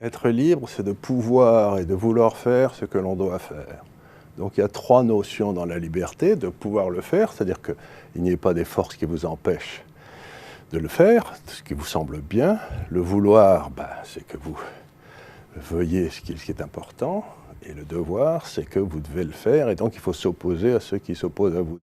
Être libre, c'est de pouvoir et de vouloir faire ce que l'on doit faire. Donc il y a 3 notions dans la liberté: de pouvoir le faire, c'est-à-dire qu'il n'y ait pas des forces qui vous empêchent de le faire, ce qui vous semble bien. Le vouloir, c'est que vous veuillez ce qui est important. Et le devoir, c'est que vous devez le faire, et donc il faut s'opposer à ceux qui s'opposent à vous.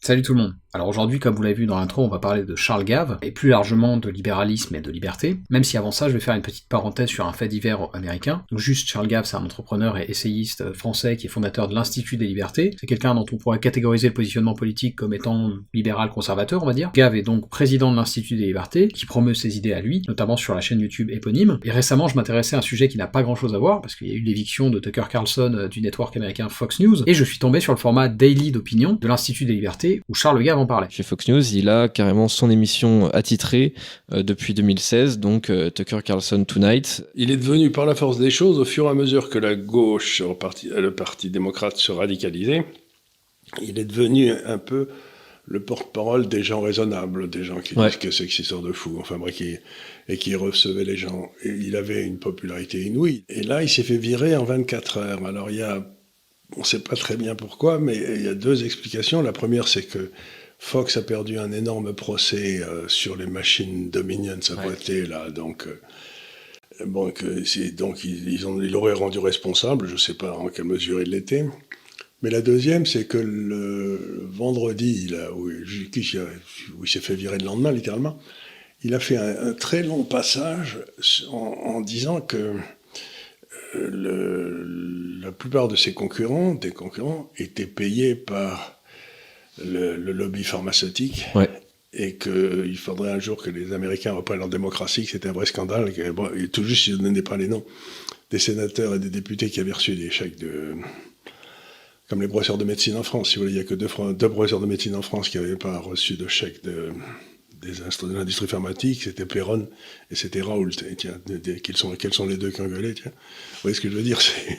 Salut tout le monde. Alors aujourd'hui, comme vous l'avez vu dans l'intro, on va parler de Charles Gave, et plus largement de libéralisme et de liberté, même si avant ça, je vais faire une petite parenthèse sur un fait divers américain. Donc juste, Charles Gave, c'est un entrepreneur et essayiste français qui est fondateur de l'Institut des libertés. C'est quelqu'un dont on pourrait catégoriser le positionnement politique comme étant libéral-conservateur, on va dire. Gave est donc président de l'Institut des libertés, qui promeut ses idées à lui, notamment sur la chaîne YouTube éponyme. Et récemment, je m'intéressais à un sujet qui n'a pas grand-chose à voir, parce qu'il y a eu l'éviction de Tucker Carlson du network américain Fox News, et je suis tombé sur le format Daily d'opinion de l'Institut des libertés, où Charles Gave en parlait. Chez Fox News, il a carrément son émission attitrée depuis 2016, donc Tucker Carlson Tonight. Il est devenu, par la force des choses, au fur et à mesure que la gauche, le parti démocrate, se radicalisait, il est devenu un peu le porte-parole des gens raisonnables, des gens qui disent que c'est que ces sortes de fous, et qui recevaient les gens. Et il avait une popularité inouïe. Et là, il s'est fait virer en 24 heures. Alors on ne sait pas très bien pourquoi, mais il y a 2 explications. La première, c'est que Fox a perdu un énorme procès sur les machines Dominion, ça boîtier là, donc ils l'auraient rendu responsable. Je ne sais pas en quelle mesure il l'était. Mais la deuxième, c'est que le vendredi, là, où il s'est fait virer le lendemain, littéralement, il a fait un très long passage en disant que la plupart de ses concurrents, étaient payés par le lobby pharmaceutique, et qu'il faudrait un jour que les Américains reprennent leur démocratie, que c'était un vrai scandale, et tout juste, ils ne donnaient pas les noms des sénateurs et des députés qui avaient reçu des chèques comme les professeurs de médecine en France. Si vous voulez, il n'y a que 2 professeurs de médecine en France qui n'avaient pas reçu de chèques de l'industrie pharmaceutique, c'était Perron et c'était Raoult. Et tiens, quels sont les 2 qui ont gueulé, tiens. Vous voyez ce que je veux dire, c'est...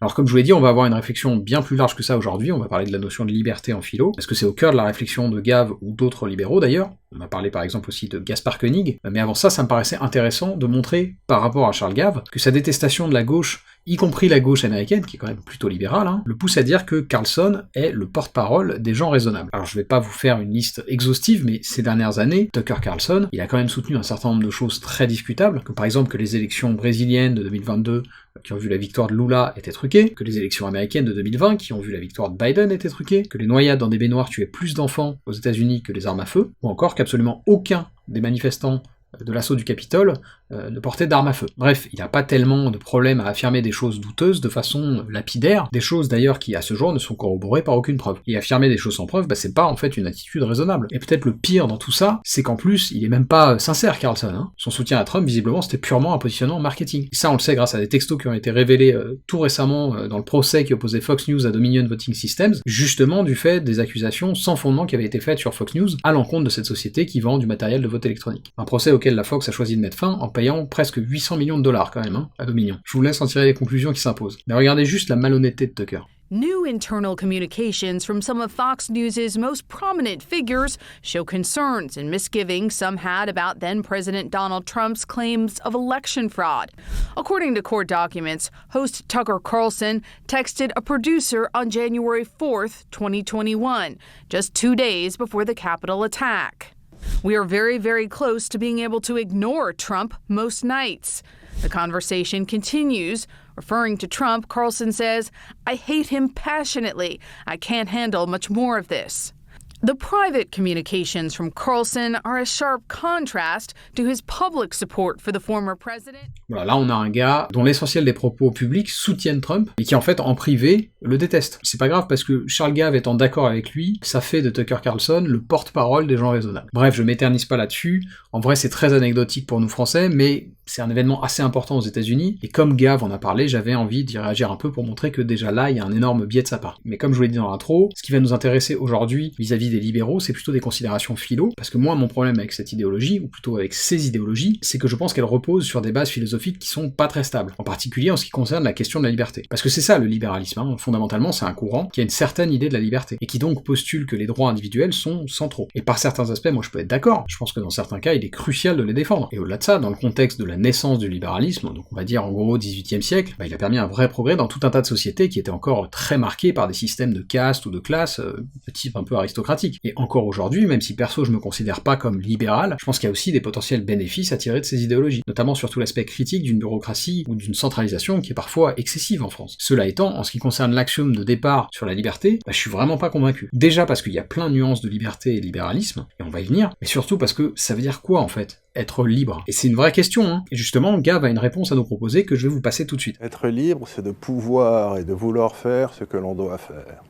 Alors comme je vous l'ai dit, on va avoir une réflexion bien plus large que ça aujourd'hui, on va parler de la notion de liberté en philo, parce que c'est au cœur de la réflexion de Gave ou d'autres libéraux d'ailleurs. On a parlé par exemple aussi de Gaspard Koenig, mais avant ça, ça me paraissait intéressant de montrer, par rapport à Charles Gave, que sa détestation de la gauche, y compris la gauche américaine, qui est quand même plutôt libérale, le pousse à dire que Carlson est le porte-parole des gens raisonnables. Alors je vais pas vous faire une liste exhaustive, mais ces dernières années, Tucker Carlson, il a quand même soutenu un certain nombre de choses très discutables, comme par exemple que les élections brésiliennes de 2022, qui ont vu la victoire de Lula, étaient truquées, que les élections américaines de 2020, qui ont vu la victoire de Biden, étaient truquées, que les noyades dans des baignoires tuaient plus d'enfants aux États-Unis que les armes à feu, ou encore qu'absolument aucun des manifestants de l'assaut du Capitole ne portait d'armes à feu. Bref, il n'a pas tellement de problème à affirmer des choses douteuses de façon lapidaire, des choses d'ailleurs qui à ce jour ne sont corroborées par aucune preuve. Et affirmer des choses sans preuve, c'est pas en fait une attitude raisonnable. Et peut-être le pire dans tout ça, c'est qu'en plus, il est même pas sincère, Carlson. Son soutien à Trump, visiblement, c'était purement un positionnement marketing. Et ça, on le sait grâce à des textos qui ont été révélés tout récemment dans le procès qui opposait Fox News à Dominion Voting Systems, justement du fait des accusations sans fondement qui avaient été faites sur Fox News à l'encontre de cette société qui vend du matériel de vote électronique. Un procès auquel la Fox a choisi de mettre fin en payant presque 800 millions de dollars quand même, à Dominion. Je vous laisse en tirer les conclusions qui s'imposent. Mais regardez juste la malhonnêteté de Tucker. New internal communications from some of Fox News' most prominent figures show concerns and misgivings some had about then-President Donald Trump's claims of election fraud. According to court documents, host Tucker Carlson texted a producer on January 4th, 2021, just 2 days before the Capitol attack. We are very, very close to being able to ignore Trump most nights. The conversation continues. Referring to Trump, Carlson says, "I hate him passionately. I can't handle much more of this." The private communications from Carlson are a sharp contrast to his public support for the former president. Voilà, là on a un gars dont l'essentiel des propos publics soutiennent Trump, et qui en fait en privé le déteste. C'est pas grave parce que Charles Gave étant d'accord avec lui, ça fait de Tucker Carlson le porte-parole des gens raisonnables. Bref, je m'éternise pas là-dessus, en vrai c'est très anecdotique pour nous français, mais c'est un événement assez important aux États-Unis, et comme Gave en a parlé, j'avais envie d'y réagir un peu pour montrer que déjà là, il y a un énorme biais de sa part. Mais comme je vous l'ai dit dans l'intro, ce qui va nous intéresser aujourd'hui vis-à-vis l'avis des libéraux, c'est plutôt des considérations philo, parce que moi, mon problème avec cette idéologie, ou plutôt avec ces idéologies, c'est que je pense qu'elles reposent sur des bases philosophiques qui sont pas très stables, en particulier en ce qui concerne la question de la liberté. Parce que c'est ça le libéralisme, hein. Fondamentalement, c'est un courant qui a une certaine idée de la liberté, et qui donc postule que les droits individuels sont centraux. Et par certains aspects, moi je peux être d'accord, je pense que dans certains cas, il est crucial de les défendre. Et au-delà de ça, dans le contexte de la naissance du libéralisme, donc on va dire en gros 18e siècle, il a permis un vrai progrès dans tout un tas de sociétés qui étaient encore très marquées par des systèmes de caste ou de classe de type un peu aristocratique. Et encore aujourd'hui, même si perso je me considère pas comme libéral, je pense qu'il y a aussi des potentiels bénéfices à tirer de ces idéologies, notamment sur tout l'aspect critique d'une bureaucratie ou d'une centralisation qui est parfois excessive en France. Cela étant, en ce qui concerne l'axiome de départ sur la liberté, je suis vraiment pas convaincu. Déjà parce qu'il y a plein de nuances de liberté et libéralisme, et on va y venir, mais surtout parce que ça veut dire quoi en fait, être libre? Et c'est une vraie question, hein. Et justement, Gav a une réponse à nous proposer que je vais vous passer tout de suite. Être libre, c'est de pouvoir et de vouloir faire ce que l'on doit faire.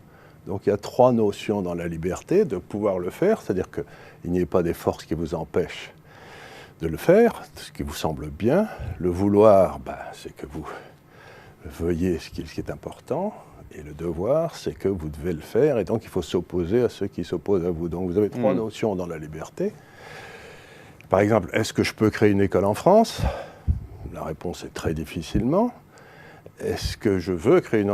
Donc il y a trois notions dans la liberté, de pouvoir le faire, c'est-à-dire qu'il n'y ait pas des forces qui vous empêchent de le faire, ce qui vous semble bien. Le vouloir, c'est que vous veuillez ce qui est important, et le devoir, c'est que vous devez le faire, et donc il faut s'opposer à ceux qui s'opposent à vous. Donc vous avez trois notions dans la liberté. Par exemple, est-ce que je peux créer une école en France? La réponse est très difficilement. Est-ce que je veux créer une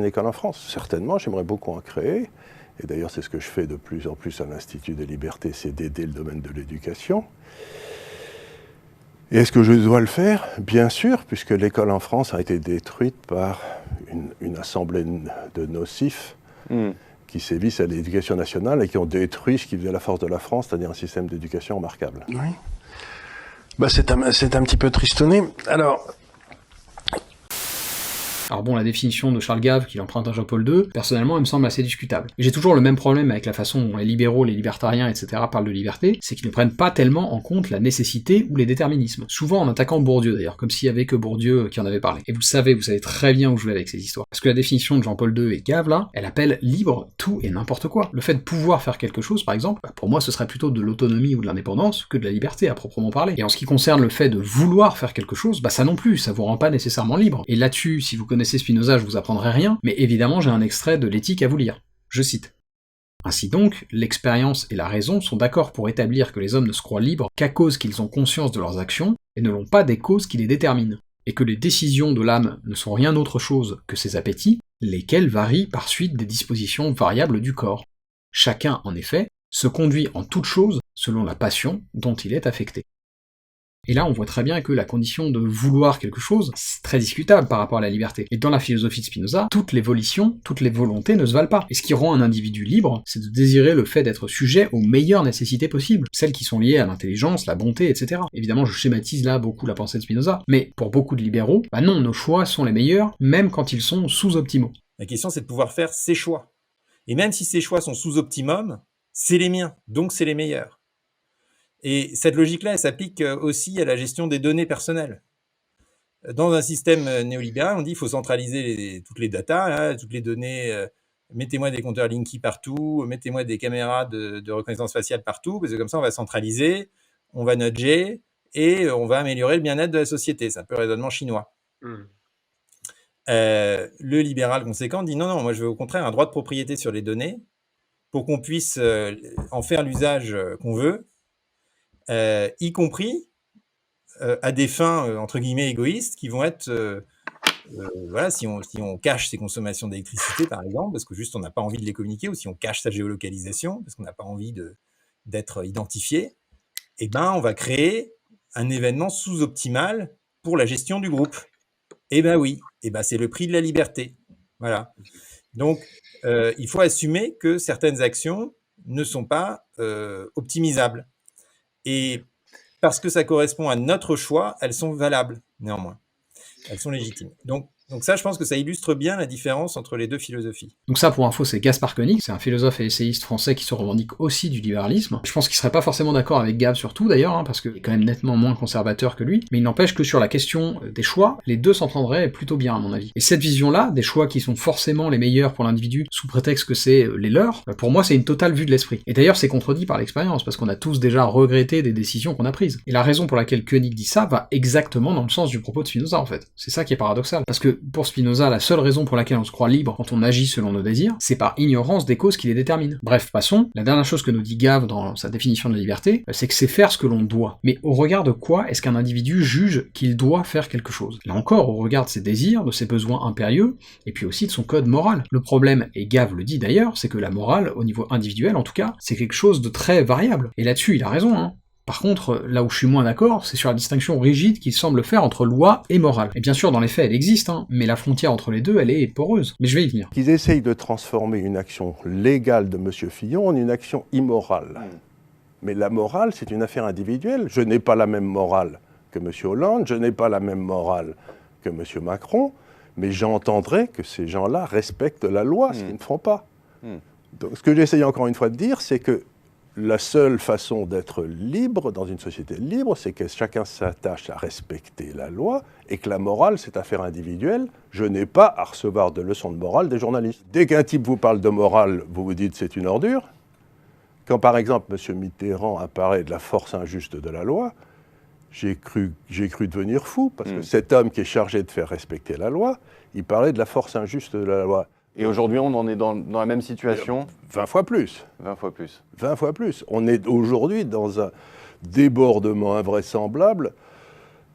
école en France? Certainement, j'aimerais beaucoup en créer. Et d'ailleurs, c'est ce que je fais de plus en plus à l'Institut des libertés, c'est d'aider le domaine de l'éducation. Et est-ce que je dois le faire? Bien sûr, puisque l'école en France a été détruite par une assemblée de nocifs qui sévissent à l'éducation nationale et qui ont détruit ce qui faisait la force de la France, c'est-à-dire un système d'éducation remarquable. Oui. C'est un petit peu tristonné. Alors bon, la définition de Charles Gave, qu'il emprunte à Jean-Paul II, personnellement, elle me semble assez discutable. Et j'ai toujours le même problème avec la façon dont les libéraux, les libertariens, etc. parlent de liberté, c'est qu'ils ne prennent pas tellement en compte la nécessité ou les déterminismes. Souvent en attaquant Bourdieu d'ailleurs, comme s'il y avait que Bourdieu qui en avait parlé. Et vous savez très bien où je vais avec ces histoires. Parce que la définition de Jean-Paul II et Gave, là, elle appelle libre tout et n'importe quoi. Le fait de pouvoir faire quelque chose, par exemple, pour moi ce serait plutôt de l'autonomie ou de l'indépendance que de la liberté à proprement parler. Et en ce qui concerne le fait de vouloir faire quelque chose, ça non plus, ça vous rend pas nécessairement libre. Et là-dessus, si vous connaissez Spinoza, je vous apprendrai rien, mais évidemment j'ai un extrait de l'Éthique à vous lire. Je cite. Ainsi donc, l'expérience et la raison sont d'accord pour établir que les hommes ne se croient libres qu'à cause qu'ils ont conscience de leurs actions, et ne l'ont pas des causes qui les déterminent, et que les décisions de l'âme ne sont rien autre chose que ses appétits, lesquels varient par suite des dispositions variables du corps. Chacun, en effet, se conduit en toute chose selon la passion dont il est affecté. Et là, on voit très bien que la condition de vouloir quelque chose, c'est très discutable par rapport à la liberté. Et dans la philosophie de Spinoza, toutes les volitions, toutes les volontés ne se valent pas. Et ce qui rend un individu libre, c'est de désirer le fait d'être sujet aux meilleures nécessités possibles, celles qui sont liées à l'intelligence, la bonté, etc. Évidemment, je schématise là beaucoup la pensée de Spinoza, mais pour beaucoup de libéraux, non, nos choix sont les meilleurs, même quand ils sont sous-optimaux. La question, c'est de pouvoir faire ses choix. Et même si ces choix sont sous-optimum, c'est les miens, donc c'est les meilleurs. Et cette logique-là, elle s'applique aussi à la gestion des données personnelles. Dans un système néolibéral, on dit qu'il faut centraliser toutes les datas, toutes les données, mettez-moi des compteurs Linky partout, mettez-moi des caméras de reconnaissance faciale partout, parce que comme ça, on va centraliser, on va nudger, et on va améliorer le bien-être de la société. C'est un peu le raisonnement chinois. Le libéral conséquent dit non, moi je veux au contraire un droit de propriété sur les données, pour qu'on puisse en faire l'usage qu'on veut, y compris à des fins entre guillemets égoïstes qui vont être si on cache ses consommations d'électricité par exemple parce que juste on n'a pas envie de les communiquer, ou si on cache sa géolocalisation parce qu'on n'a pas envie d'être identifié, on va créer un événement sous-optimal pour la gestion du groupe. C'est le prix de la liberté. Voilà. Donc il faut assumer que certaines actions ne sont pas optimisables. Et parce que ça correspond à notre choix, elles sont valables, néanmoins. Elles sont légitimes. Donc ça, je pense que ça illustre bien la différence entre les deux philosophies. Donc ça, pour info, c'est Gaspard Koenig, c'est un philosophe et essayiste français qui se revendique aussi du libéralisme. Je pense qu'il serait pas forcément d'accord avec Gave sur tout, d'ailleurs, parce qu'il est quand même nettement moins conservateur que lui, mais il n'empêche que sur la question des choix, les deux s'entendraient plutôt bien, à mon avis. Et cette vision-là, des choix qui sont forcément les meilleurs pour l'individu, sous prétexte que c'est les leurs, pour moi, c'est une totale vue de l'esprit. Et d'ailleurs, c'est contredit par l'expérience, parce qu'on a tous déjà regretté des décisions qu'on a prises. Et la raison pour laquelle Koenig dit ça va exactement dans le sens du propos de Spinoza, en fait. C'est ça qui est paradoxal. Parce que pour Spinoza, la seule raison pour laquelle on se croit libre quand on agit selon nos désirs, c'est par ignorance des causes qui les déterminent. Bref, passons. La dernière chose que nous dit Gave dans sa définition de la liberté, c'est que c'est faire ce que l'on doit. Mais au regard de quoi est-ce qu'un individu juge qu'il doit faire quelque chose? Là encore, au regard de ses désirs, de ses besoins impérieux, et puis aussi de son code moral. Le problème, et Gave le dit d'ailleurs, c'est que la morale, au niveau individuel en tout cas, c'est quelque chose de très variable. Et là-dessus, il a raison, hein. Par contre, là où je suis moins d'accord, c'est sur la distinction rigide qu'il semble faire entre loi et morale. Et bien sûr, dans les faits, elle existe, hein, mais la frontière entre les deux, elle est poreuse. Mais je vais y venir. Qu'ils essayent de transformer une action légale de M. Fillon en une action immorale. Mais la morale, c'est une affaire individuelle. Je n'ai pas la même morale que M. Hollande, je n'ai pas la même morale que M. Macron, mais j'entendrai que ces gens-là respectent la loi, ce qu'ils ne font pas. Donc, ce que j'essaye encore une fois de dire, c'est que la seule façon d'être libre dans une société libre, c'est que chacun s'attache à respecter la loi et que la morale, c'est affaire individuelle. Je n'ai pas à recevoir de leçons de morale des journalistes. Dès qu'un type vous parle de morale, vous vous dites c'est une ordure. Quand par exemple M. Mitterrand apparaît de la force injuste de la loi, j'ai cru devenir fou, parce que cet homme qui est chargé de faire respecter la loi, il parlait de la force injuste de la loi. Et aujourd'hui, on en est dans la même situation 20 fois plus. 20 fois plus. 20 fois plus. On est aujourd'hui dans un débordement invraisemblable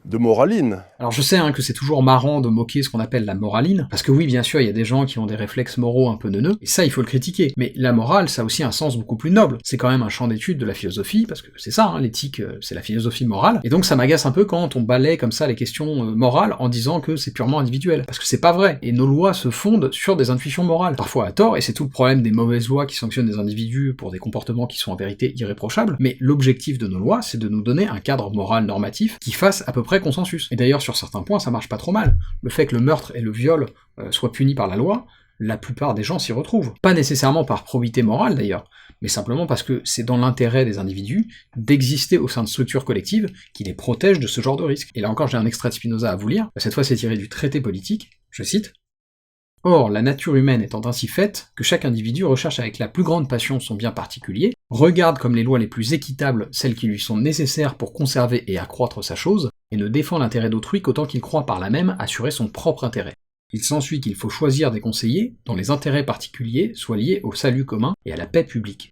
de moraline. Alors je sais que c'est toujours marrant de moquer ce qu'on appelle la moraline, parce que oui, bien sûr, il y a des gens qui ont des réflexes moraux un peu neuneux, et ça, il faut le critiquer. Mais la morale, ça a aussi un sens beaucoup plus noble. C'est quand même un champ d'étude de la philosophie, parce que c'est ça, l'éthique, c'est la philosophie morale. Et donc ça m'agace un peu quand on balaie comme ça les questions morales en disant que c'est purement individuel, parce que c'est pas vrai. Et nos lois se fondent sur des intuitions morales, parfois à tort, et c'est tout le problème des mauvaises lois qui sanctionnent des individus pour des comportements qui sont en vérité irréprochables. Mais l'objectif de nos lois, c'est de nous donner un cadre moral normatif qui fasse à peu près consensus. Et d'ailleurs, sur certains points, ça marche pas trop mal. Le fait que le meurtre et le viol soient punis par la loi, la plupart des gens s'y retrouvent. Pas nécessairement par probité morale d'ailleurs, mais simplement parce que c'est dans l'intérêt des individus d'exister au sein de structures collectives qui les protègent de ce genre de risque. Et là encore, j'ai un extrait de Spinoza à vous lire. Cette fois, c'est tiré du traité politique. Je cite. Or, la nature humaine étant ainsi faite, que chaque individu recherche avec la plus grande passion son bien particulier, regarde comme les lois les plus équitables celles qui lui sont nécessaires pour conserver et accroître sa chose, et ne défend l'intérêt d'autrui qu'autant qu'il croit par là même assurer son propre intérêt. Il s'ensuit qu'il faut choisir des conseillers dont les intérêts particuliers soient liés au salut commun et à la paix publique.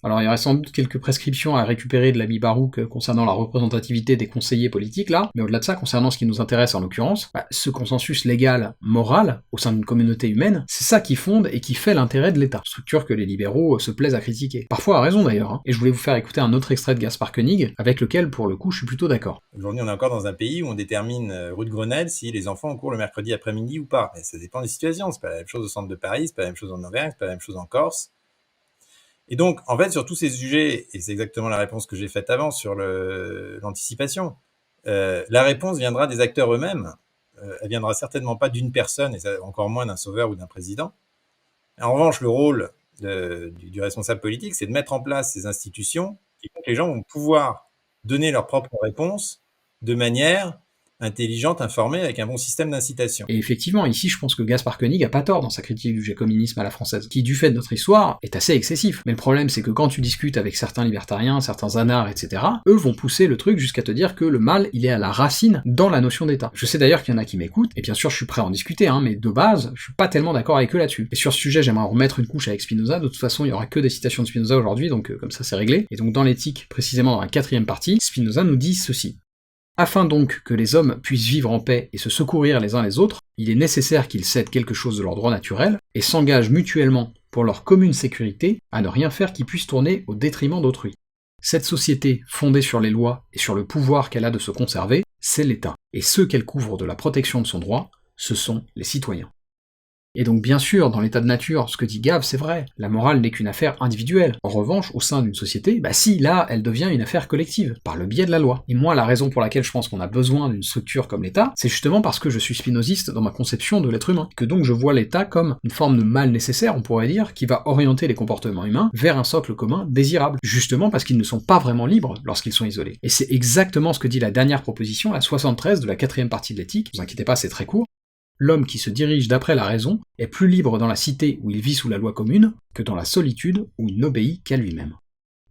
Alors il y aurait sans doute quelques prescriptions à récupérer de l'ami Baruch concernant la représentativité des conseillers politiques là, mais au-delà de ça, concernant ce qui nous intéresse en l'occurrence, ce consensus légal, moral, au sein d'une communauté humaine, c'est ça qui fonde et qui fait l'intérêt de l'État, structure que les libéraux se plaisent à critiquer. Parfois à raison d'ailleurs, et je voulais vous faire écouter un autre extrait de Gaspard Koenig, avec lequel pour le coup je suis plutôt d'accord. Aujourd'hui on est encore dans un pays où on détermine rue de Grenelle si les enfants ont cours le mercredi après-midi ou pas, et ça dépend des situations, c'est pas la même chose au centre de Paris, c'est pas la même chose en Auvergne, c'est pas la même chose en Corse. Et donc, en fait, sur tous ces sujets, et c'est exactement la réponse que j'ai faite avant sur l'anticipation, la réponse viendra des acteurs eux-mêmes. Elle viendra certainement pas d'une personne, et encore moins d'un sauveur ou d'un président. En revanche, le rôle du responsable politique, c'est de mettre en place ces institutions qui font que les gens vont pouvoir donner leurs propres réponses de manière intelligente, informée, avec un bon système d'incitation. Et effectivement, ici, je pense que Gaspard Koenig a pas tort dans sa critique du jacobinisme à la française, qui, du fait de notre histoire, est assez excessif. Mais le problème, c'est que quand tu discutes avec certains libertariens, certains anards, etc., eux vont pousser le truc jusqu'à te dire que le mal, il est à la racine dans la notion d'État. Je sais d'ailleurs qu'il y en a qui m'écoutent, et bien sûr, je suis prêt à en discuter, mais de base, je suis pas tellement d'accord avec eux là-dessus. Et sur ce sujet, j'aimerais en remettre une couche avec Spinoza. De toute façon, il y aura que des citations de Spinoza aujourd'hui, donc comme ça, c'est réglé. Et donc, dans l'éthique, précisément dans la 4e partie, Spinoza nous dit ceci. Afin donc que les hommes puissent vivre en paix et se secourir les uns les autres, il est nécessaire qu'ils cèdent quelque chose de leur droit naturel et s'engagent mutuellement pour leur commune sécurité à ne rien faire qui puisse tourner au détriment d'autrui. Cette société, fondée sur les lois et sur le pouvoir qu'elle a de se conserver, c'est l'État. Et ceux qu'elle couvre de la protection de son droit, ce sont les citoyens. Et donc bien sûr, dans l'état de nature, ce que dit Gave, c'est vrai, la morale n'est qu'une affaire individuelle. En revanche, au sein d'une société, si, là, elle devient une affaire collective, par le biais de la loi. Et moi, la raison pour laquelle je pense qu'on a besoin d'une structure comme l'État, c'est justement parce que je suis spinoziste dans ma conception de l'être humain, que donc je vois l'État comme une forme de mal nécessaire, on pourrait dire, qui va orienter les comportements humains vers un socle commun désirable, justement parce qu'ils ne sont pas vraiment libres lorsqu'ils sont isolés. Et c'est exactement ce que dit la dernière proposition, la 73 de la 4e partie de l'éthique, ne vous inquiétez pas, c'est très court. L'homme qui se dirige d'après la raison est plus libre dans la cité où il vit sous la loi commune que dans la solitude où il n'obéit qu'à lui-même.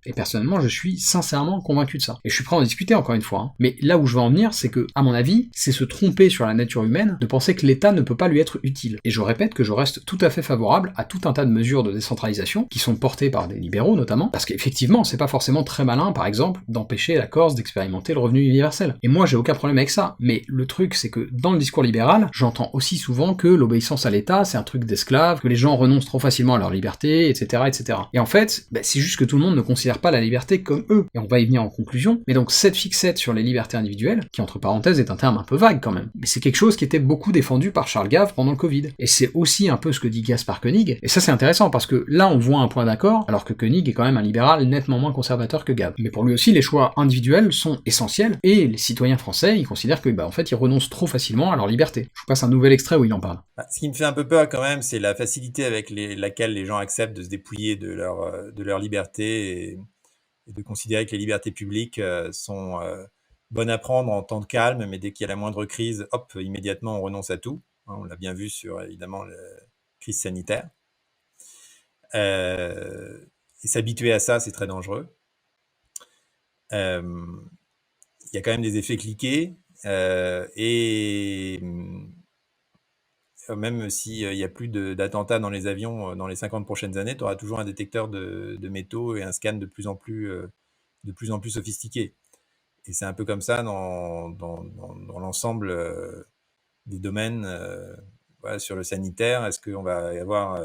Et personnellement, je suis sincèrement convaincu de ça. Et je suis prêt à en discuter encore une fois. Mais là où je veux en venir, c'est que, à mon avis, c'est se tromper sur la nature humaine de penser que l'État ne peut pas lui être utile. Et je répète que je reste tout à fait favorable à tout un tas de mesures de décentralisation qui sont portées par des libéraux notamment, parce qu'effectivement, c'est pas forcément très malin, par exemple, d'empêcher la Corse d'expérimenter le revenu universel. Et moi, j'ai aucun problème avec ça. Mais le truc, c'est que dans le discours libéral, j'entends aussi souvent que l'obéissance à l'État, c'est un truc d'esclave, que les gens renoncent trop facilement à leur liberté, etc., etc. Et en fait, c'est juste que tout le monde ne considère pas la liberté comme eux. Et on va y venir en conclusion. Mais donc, cette fixette sur les libertés individuelles, qui entre parenthèses est un terme un peu vague quand même, mais c'est quelque chose qui était beaucoup défendu par Charles Gave pendant le Covid. Et c'est aussi un peu ce que dit Gaspard Koenig. Et ça, c'est intéressant parce que là, on voit un point d'accord, alors que Koenig est quand même un libéral nettement moins conservateur que Gave. Mais pour lui aussi, les choix individuels sont essentiels, et les citoyens français, ils considèrent que, en fait, ils renoncent trop facilement à leur liberté. Je vous passe un nouvel extrait où il en parle. Ce qui me fait un peu peur quand même, c'est la facilité avec laquelle les gens acceptent de se dépouiller de leur liberté et de considérer que les libertés publiques sont bonnes à prendre en temps de calme, mais dès qu'il y a la moindre crise, hop, immédiatement on renonce à tout. On l'a bien vu sur, évidemment, la crise sanitaire. Et s'habituer à ça, c'est très dangereux. Il y a quand même des effets cliqués, et même s'il n'y a plus d'attentats dans les avions dans les 50 prochaines années, tu auras toujours un détecteur de métaux et un scan de plus en plus sophistiqué. Et c'est un peu comme ça dans l'ensemble des domaines. Voilà, sur le sanitaire, est-ce qu'on va y avoir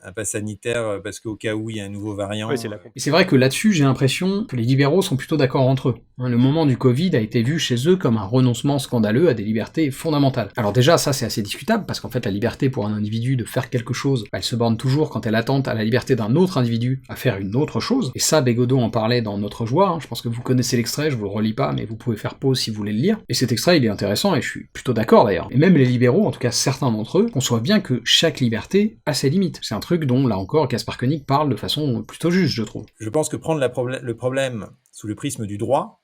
un pass sanitaire parce qu'au cas où il y a un nouveau variant. Et c'est vrai que là-dessus, j'ai l'impression que les libéraux sont plutôt d'accord entre eux. Le moment du Covid a été vu chez eux comme un renoncement scandaleux à des libertés fondamentales. Alors déjà, ça c'est assez discutable, parce qu'en fait la liberté pour un individu de faire quelque chose, elle se borne toujours quand elle attente à la liberté d'un autre individu à faire une autre chose. Et ça, Bégodeau en parlait dans Notre Joie, je pense que vous connaissez l'extrait, je vous le relis pas, mais vous pouvez faire pause si vous voulez le lire. Et cet extrait, il est intéressant, et je suis plutôt d'accord d'ailleurs. Et même les libéraux, en tout cas certains d'entre eux, conçoivent bien que chaque liberté a ses limites. C'est un truc dont, là encore, Gaspard Koenig parle de façon plutôt juste, je trouve. Je pense que prendre le problème sous le prisme du droit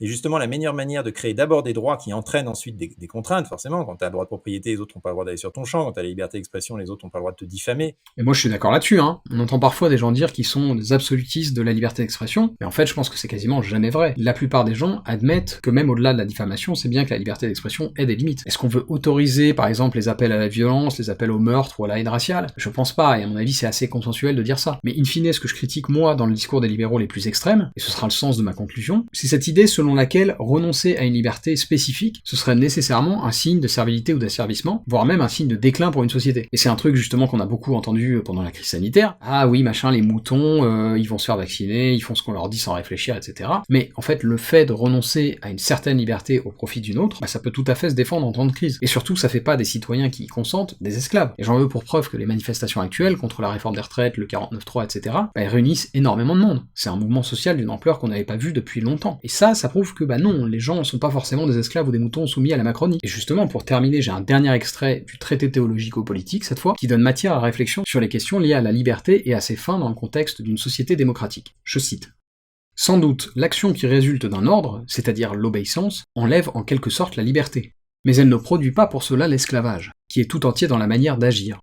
est justement la meilleure manière de créer d'abord des droits qui entraînent ensuite des contraintes, forcément. Quand tu as le droit de propriété, les autres n'ont pas le droit d'aller sur ton champ. Quand tu as la liberté d'expression, les autres n'ont pas le droit de te diffamer. Et moi je suis d'accord là-dessus, On entend parfois des gens dire qu'ils sont des absolutistes de la liberté d'expression, mais en fait je pense que c'est quasiment jamais vrai. La plupart des gens admettent que même au-delà de la diffamation, c'est bien que la liberté d'expression ait des limites. Est-ce qu'on veut autoriser, par exemple, les appels à la violence, les appels au meurtre ou à la haine raciale? Je pense pas, et à mon avis c'est assez consensuel de dire ça. Mais in fine, ce que je critique moi dans le discours des libéraux les plus extrêmes, et ce sera le sens de ma conclusion, c'est cette idée selon laquelle renoncer à une liberté spécifique, ce serait nécessairement un signe de servilité ou d'asservissement, voire même un signe de déclin pour une société. Et c'est un truc justement qu'on a beaucoup entendu pendant la crise sanitaire. Ah oui, machin, les moutons, ils vont se faire vacciner, ils font ce qu'on leur dit sans réfléchir, etc. Mais en fait, le fait de renoncer à une certaine liberté au profit d'une autre, ça peut tout à fait se défendre en temps de crise. Et surtout, ça fait pas des citoyens qui y consentent des esclaves. Et j'en veux pour preuve que les manifestations actuelles contre la réforme des retraites, le 49.3, etc., elles réunissent énormément de monde. C'est un mouvement social d'une ampleur qu'on n'avait pas vu depuis longtemps. Et ça prouve que non, les gens ne sont pas forcément des esclaves ou des moutons soumis à la Macronie. Et justement, pour terminer, j'ai un dernier extrait du traité théologico-politique, cette fois, qui donne matière à réflexion sur les questions liées à la liberté et à ses fins dans le contexte d'une société démocratique. Je cite. « Sans doute, l'action qui résulte d'un ordre, c'est-à-dire l'obéissance, enlève en quelque sorte la liberté. Mais elle ne produit pas pour cela l'esclavage, qui est tout entier dans la manière d'agir.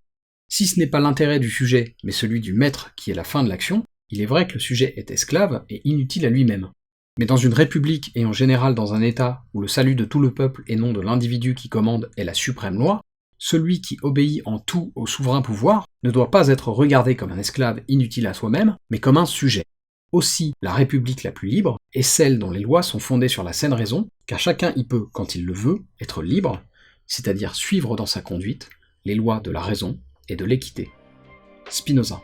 Si ce n'est pas l'intérêt du sujet, mais celui du maître qui est la fin de l'action, il est vrai que le sujet est esclave et inutile à lui-même. Mais dans une république et en général dans un État où le salut de tout le peuple et non de l'individu qui commande est la suprême loi, celui qui obéit en tout au souverain pouvoir ne doit pas être regardé comme un esclave inutile à soi-même, mais comme un sujet. Aussi, la république la plus libre est celle dont les lois sont fondées sur la saine raison, car chacun y peut, quand il le veut, être libre, c'est-à-dire suivre dans sa conduite les lois de la raison et de l'équité. Spinoza.